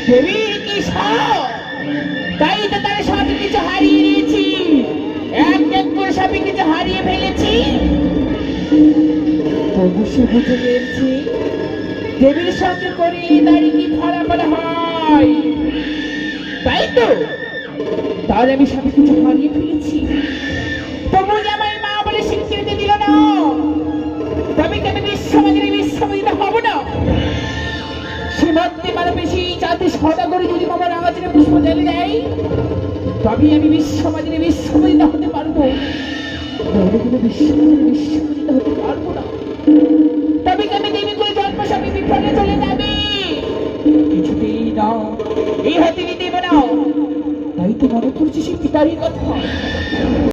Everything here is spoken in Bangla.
দেবীর কি সব, তাই তো তার সব কিছু হারিয়ে দিয়েছি, এক এক করে সবই কিছু হারিয়ে ফেলেছি। তবু সে বুঝে পেরেছি দেবীর সঙ্গে করে তার কি ফলাফল হয়। তাই তো, তাহলে আমি সব কিছু হারিয়ে ফেলেছি, তবু যে আমার মা বলে স্বীকৃতি দিল না, তবে কি আমি বিশ্বমন্দিরে হব না? সীমান্তে মানে বেশি যাতে সদা করে যদি আমার আগাছারে পুষ্প জ্বালে দেয়, তবে আমি বিশ্বমন্দিরে হতে পারবো, তাহলে কিন্তু বিশ্বমন্দিরে হতে পারবো না। তবে কি আমি দেবী করে জন্ম স্বামী বিফলে চলে যাবে, কিছুতেই না, এই হাতে দেব না। তাই তো মনে করছি সে পিতারই কথা।